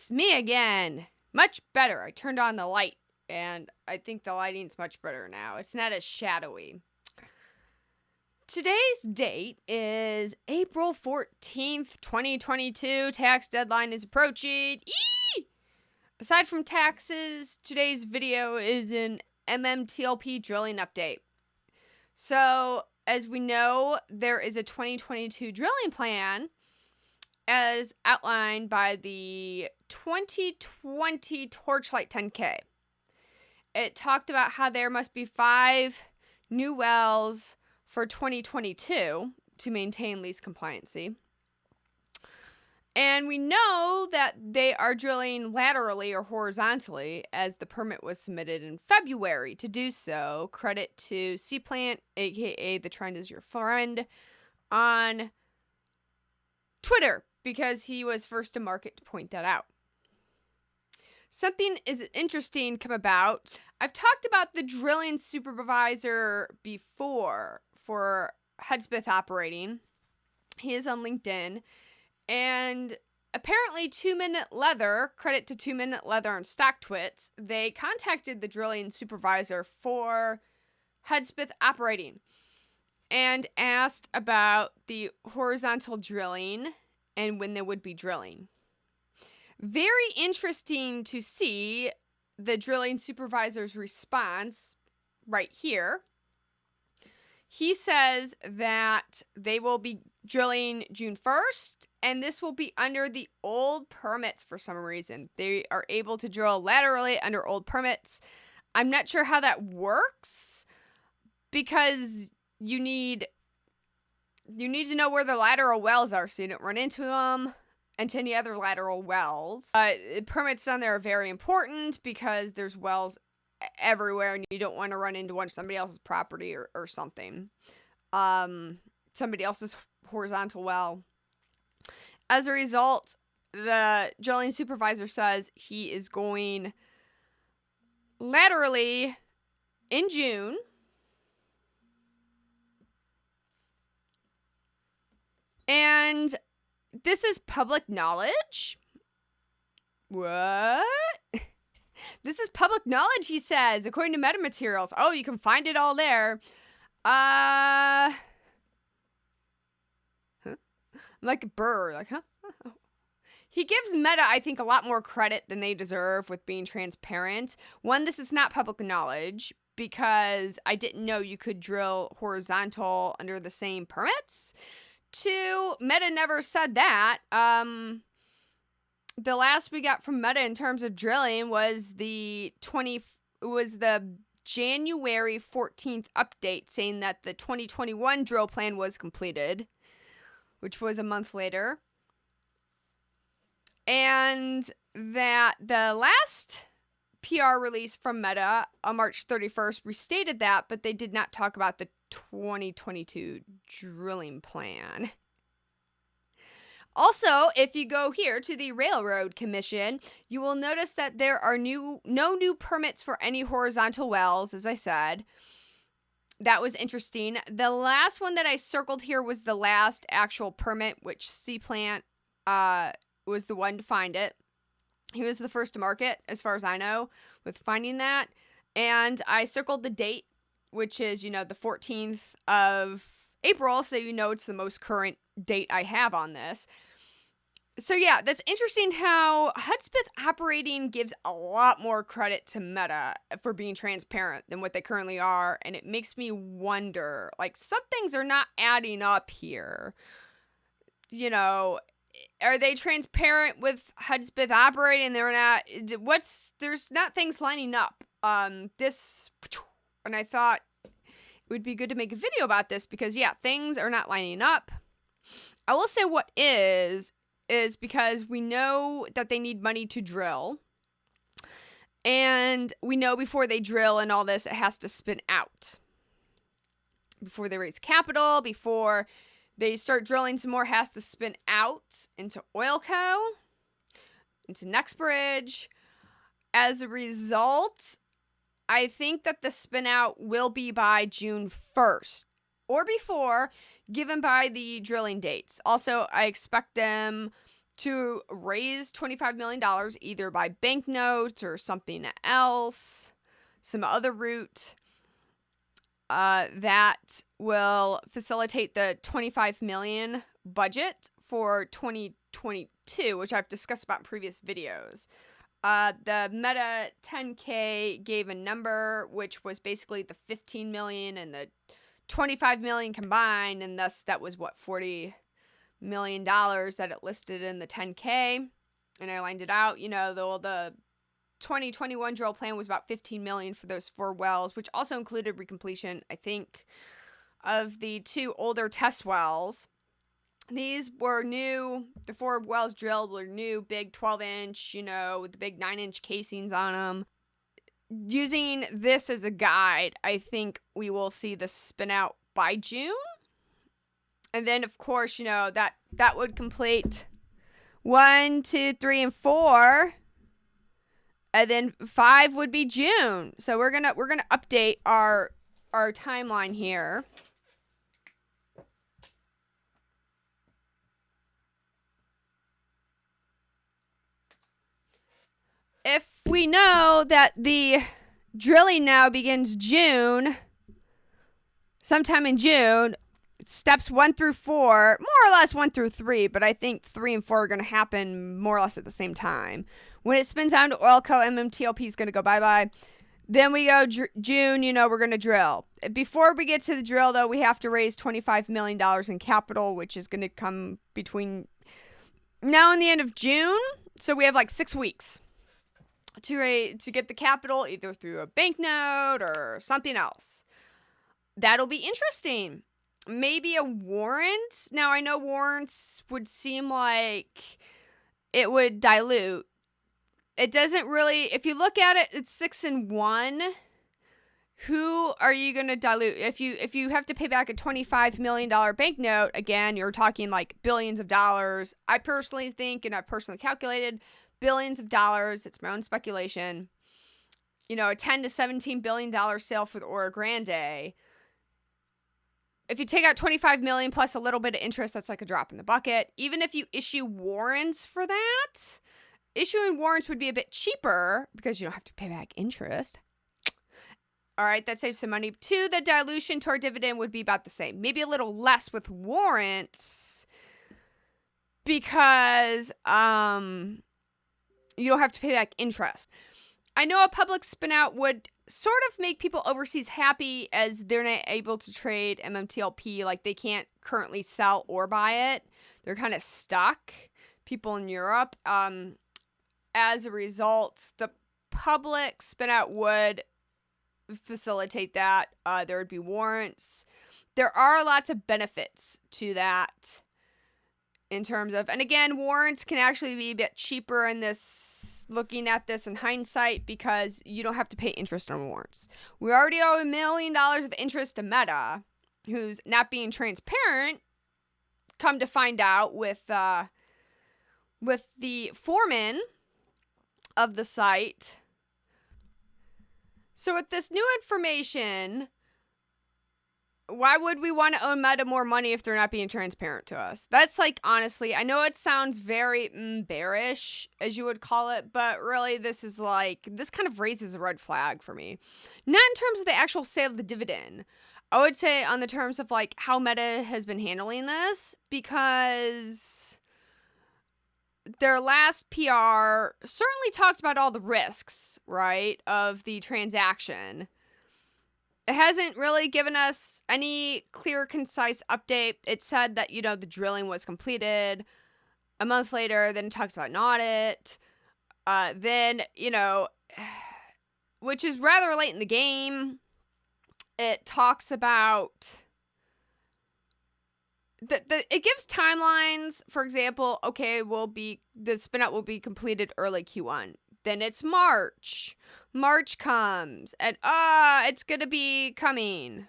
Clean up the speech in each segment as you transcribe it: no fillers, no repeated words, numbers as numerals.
It's me again. Much better. I turned on the light, and I think the lighting's much better now. It's not as shadowy. Today's date is April 14th, 2022. Tax deadline is approaching. Eee! Aside from taxes, today's video is an MMTLP drilling update. So, as we know, there is a 2022 drilling plan as outlined by the 2020 Torchlight 10K. It talked about how there must be 5 new wells for 2022 to maintain lease compliancy. And we know that they are drilling laterally or horizontally as the permit was submitted in February to do so. Credit to Cplant, aka The Trend Is Your Friend, on Twitter, because he was first to market to point that out. Something is interesting come about. I've talked about the drilling supervisor before for Hudspeth Operating. He is on LinkedIn. And apparently 2 Minute Leather, credit to 2 Minute Leather and StockTwits, they contacted the drilling supervisor for Hudspeth Operating and asked about the horizontal drilling and when they would be drilling. Very interesting to see the drilling supervisor's response right here. He says that they will be drilling June 1st, and this will be under the old permits for some reason. They are able to drill laterally under old permits. I'm not sure how that works, because you need to know where the lateral wells are so you don't run into them and to any other lateral wells. Permits on there are very important because there's wells everywhere and you don't want to run into one somebody else's property or something. Somebody else's horizontal well. As a result, the drilling supervisor says he is going laterally in June. And this is public knowledge. What? This is public knowledge, he says, according to metamaterials. Oh, you can find it all there. I'm like a burr, like, huh? He gives Meta, I think, a lot more credit than they deserve with being transparent. One, this is not public knowledge because I didn't know you could drill horizontal under the same permits. 2, Meta never said that. The last we got from Meta in terms of drilling was the January 14th update saying that the 2021 drill plan was completed, which was a month later. And that the last PR release from Meta on March 31st restated that, but they did not talk about the 2022 drilling plan. Also, if you go here to the Railroad Commission, you will notice that there are no new permits for any horizontal wells, as I said. That was interesting. The last one that I circled here was the last actual permit, which Cplant was the one to find it. He was the first to market, as far as I know, with finding that. And I circled the date, which is, the 14th of April, so it's the most current date I have on this. So yeah, that's interesting how Hudspeth Operating gives a lot more credit to Meta for being transparent than what they currently are, and it makes me wonder, like, some things are not adding up here. Are they transparent with Hudspeth Operating? They're not. There's not things lining up. And I thought it would be good to make a video about this because, yeah, things are not lining up. I will say what is because we know that they need money to drill. And we know before they drill and all this, it has to spin out. Before they raise capital, before they start drilling some more, has to spin out into Oilco, into Nextbridge. As a result, I think that the spin out will be by June 1st or before, given by the drilling dates. Also, I expect them to raise $25 million either by banknotes or something else, some other route that will facilitate the $25 million budget for 2022, which I've discussed about in previous videos. The Meta 10K gave a number, which was basically the 15 million and the 25 million combined, and thus that was what, $40 million that it listed in the 10K, and I lined it out. You know, the 2021 drill plan was about 15 million for those 4 wells, which also included recompletion, I think, of the 2 older test wells. These were new. The 4 wells drilled were new, big 12-inch, you know, with the big 9-inch casings on them. Using this as a guide, I think we will see the spinout by June. And then, of course, you know, that would complete 1, 2, 3, and 4. And then 5 would be June. So we're gonna update our timeline here. If we know that the drilling now begins sometime in June, steps 1 through 4, more or less 1 through 3, but I think 3 and 4 are going to happen more or less at the same time. When it spins down to Oilco, MMTLP is going to go bye-bye. Then we go June, you know, we're going to drill. Before we get to the drill, though, we have to raise $25 million in capital, which is going to come between now and the end of June. So we have like 6 weeks to get the capital, either through a banknote or something else. That'll be interesting. Maybe a warrant. Now, I know warrants would seem like it would dilute. It doesn't really, if you look at it, it's 6 and 1. Who are you going to dilute? If you have to pay back a $25 million banknote, again, you're talking like billions of dollars. I personally think, and I've personally calculated, billions of dollars. It's my own speculation. You know, a $10 to $17 billion sale for the Oro Grande. If you take out $25 million plus a little bit of interest, that's like a drop in the bucket. Even if you issue warrants for that, issuing warrants would be a bit cheaper because you don't have to pay back interest. All right, that saves some money. 2, the dilution to our dividend would be about the same. Maybe a little less with warrants because you don't have to pay back interest. I know a public spinout would sort of make people overseas happy as they're not able to trade MMTLP. Like, they can't currently sell or buy it. They're kind of stuck, people in Europe. As a result, the public spinout would facilitate that. There would be warrants. There are lots of benefits to that in terms of, and again, warrants can actually be a bit cheaper in this, looking at this in hindsight, because you don't have to pay interest on warrants. We already owe $1 million of interest to Meta, who's not being transparent, come to find out with the foreman of the site. So with this new information, why would we want to owe Meta more money if they're not being transparent to us? That's like, honestly, I know it sounds very bearish, as you would call it, but really this is like, this kind of raises a red flag for me. Not in terms of the actual sale of the dividend. I would say on the terms of like how Meta has been handling this, because their last PR certainly talked about all the risks, right, of the transaction. It hasn't really given us any clear, concise update. It said that, you know, the drilling was completed a month later. Then it talks about an audit. Then, you know, which is rather late in the game, it talks about it gives timelines. For example, okay, the spinout will be completed early Q1. Then it's March. March comes, and it's gonna be coming.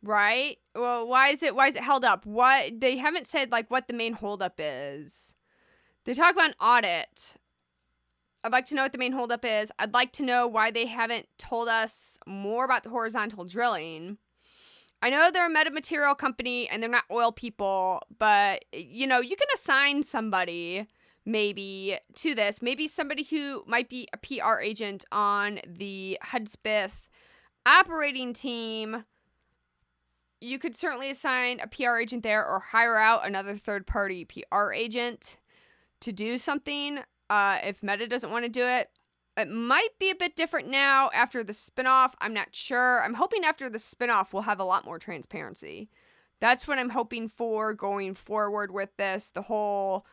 Right? Well, why is it held up? What, they haven't said like what the main holdup is. They talk about an audit. I'd like to know what the main holdup is. I'd like to know why they haven't told us more about the horizontal drilling. I know they're a metamaterial company and they're not oil people, but, you know, you can assign somebody maybe to this. Maybe somebody who might be a PR agent on the Hudspeth operating team. You could certainly assign a PR agent there or hire out another third-party PR agent to do something if Meta doesn't want to do it. It might be a bit different now after the spinoff. I'm not sure. I'm hoping after the spinoff we'll have a lot more transparency. That's what I'm hoping for going forward with this. The whole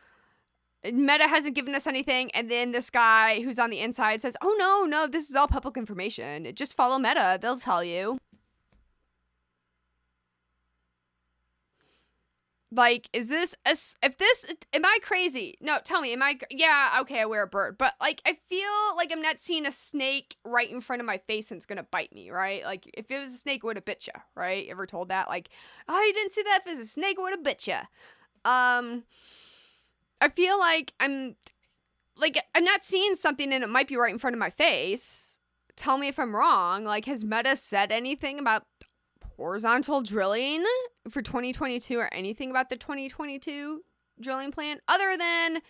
Meta hasn't given us anything, and then this guy who's on the inside says, oh, no, this is all public information. Just follow Meta. They'll tell you. Like, is this, am I crazy? No, tell me, yeah, okay, I wear a bird. But, like, I feel like I'm not seeing a snake right in front of my face and it's gonna bite me, right? Like, if it was a snake, it would have bit you, right? Ever told that? Like, oh, you didn't see that? If it was a snake, it would have bit you. I feel like I'm not seeing something and it might be right in front of my face. Tell me if I'm wrong. Like, has Meta said anything about horizontal drilling for 2022 or anything about the 2022 drilling plan other than,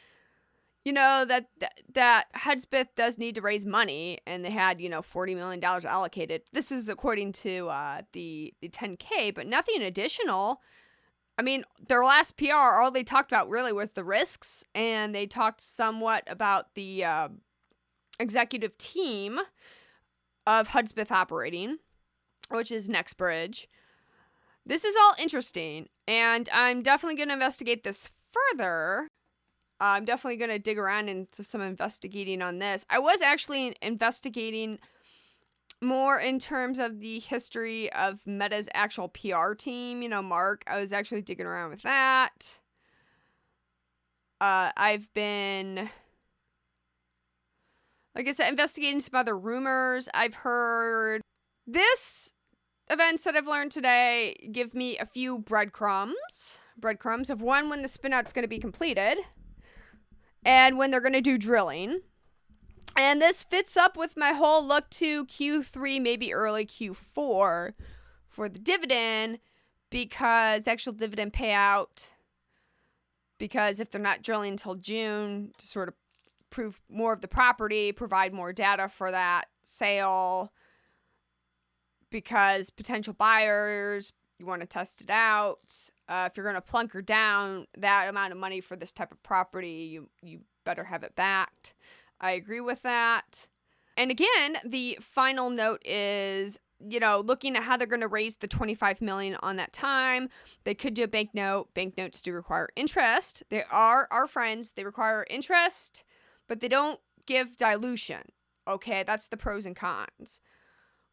you know, that Hudspeth does need to raise money and they had, you know, $40 million allocated. This is according to the 10K, but nothing additional. I mean, their last PR, all they talked about really was the risks, and they talked somewhat about the executive team of Hudspeth operating, which is NextBridge. This is all interesting, and I'm definitely going to investigate this further. I'm definitely going to dig around into some investigating on this. I was actually investigating more in terms of the history of Meta's actual PR team. You know, Mark, I was actually digging around with that. I've been, like I said, investigating some other rumors I've heard. This events that I've learned today give me a few breadcrumbs of when the spinout's going to be completed and when they're going to do drilling. And this fits up with my whole look to Q3, maybe early Q4 for the dividend, because the actual dividend payout, because if they're not drilling until June to sort of prove more of the property, provide more data for that sale, because potential buyers, you want to test it out. If you're going to plunker down that amount of money for this type of property, you better have it backed. I agree with that. And again, the final note is, you know, looking at how they're going to raise the $25 million on that time. They could do a bank note. Bank notes do require interest. They are our friends. They require interest, but they don't give dilution. Okay, that's the pros and cons.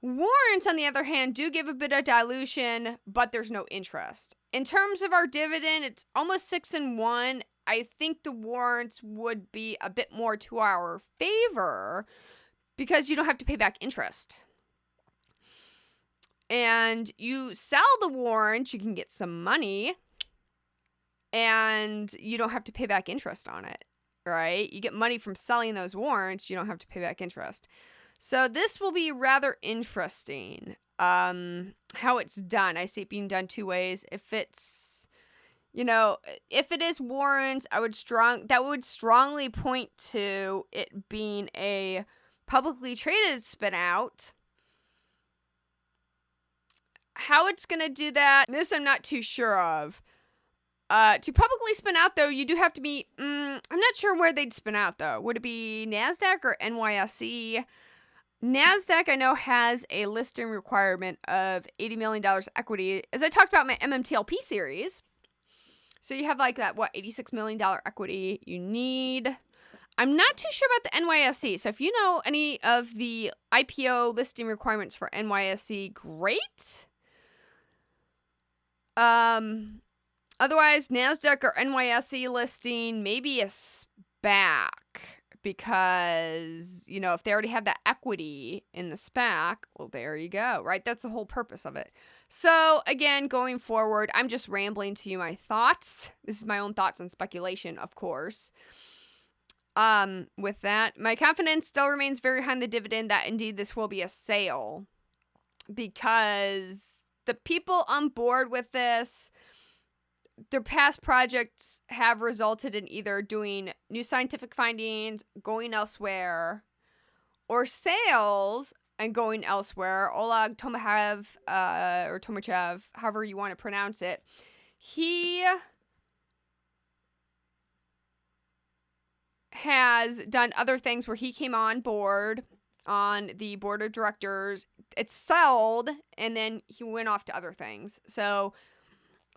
Warrants, on the other hand, do give a bit of dilution, but there's no interest. In terms of our dividend, it's almost 6-1. I think the warrants would be a bit more to our favor because you don't have to pay back interest. And you sell the warrants, you can get some money, and you don't have to pay back interest on it, right? You get money from selling those warrants, you don't have to pay back interest. So this will be rather interesting, how it's done. I see it being done two ways. If it's, you know, if it is warrants, that would strongly point to it being a publicly traded spinout. How it's going to do that, this I'm not too sure of. To publicly spin out, though, you do have to be, I'm not sure where they'd spin out, though. Would it be NASDAQ or NYSE? NASDAQ, I know, has a listing requirement of $80 million equity, as I talked about in my MMTLP series. So you have like that, $86 million equity you need. I'm not too sure about the NYSE. So if you know any of the IPO listing requirements for NYSE, great. Otherwise, NASDAQ or NYSE listing, maybe a SPAC. Because, you know, if they already have that equity in the SPAC, well, there you go, right? That's the whole purpose of it. So, again, going forward, I'm just rambling to you my thoughts. This is my own thoughts on speculation, of course. With that, my confidence still remains very high in the dividend that indeed this will be a sale. Because the people on board with this, their past projects have resulted in either doing new scientific findings, going elsewhere, or sales and going elsewhere. Oleg Tomachev, or Tomachev, however you want to pronounce it, he has done other things where he came on board on the board of directors. It sold, and then he went off to other things. So,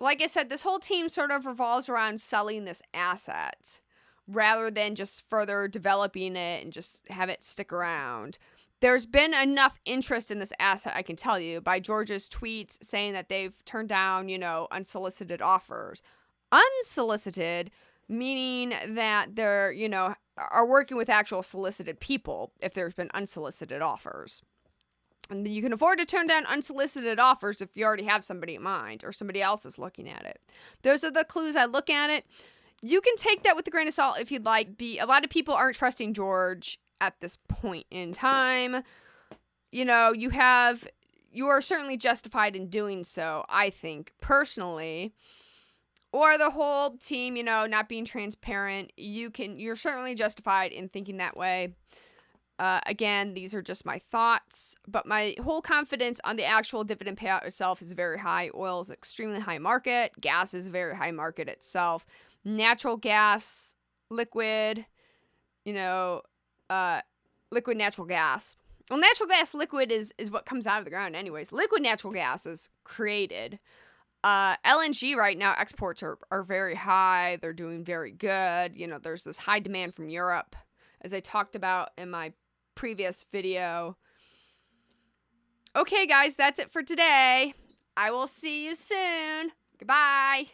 like I said, this whole team sort of revolves around selling this asset rather than just further developing it and just have it stick around. There's been enough interest in this asset, I can tell you, by George's tweets saying that they've turned down, unsolicited offers. Unsolicited, meaning that they're, are working with actual solicited people if there's been unsolicited offers. And you can afford to turn down unsolicited offers if you already have somebody in mind or somebody else is looking at it. Those are the clues I look at it. You can take that with a grain of salt if you'd like. A lot of people aren't trusting George at this point in time. You are certainly justified in doing so, I think, personally. Or the whole team, not being transparent. You're certainly justified in thinking that way. Again, these are just my thoughts, but my whole confidence on the actual dividend payout itself is very high. Oil is extremely high market. Gas is a very high market itself. Natural gas, liquid, liquid natural gas. Well, natural gas liquid is what comes out of the ground anyways. Liquid natural gas is created. LNG right now, exports are very high. They're doing very good. There's this high demand from Europe, as I talked about in my previous video. Okay, guys, that's it for today. I will see you soon. Goodbye.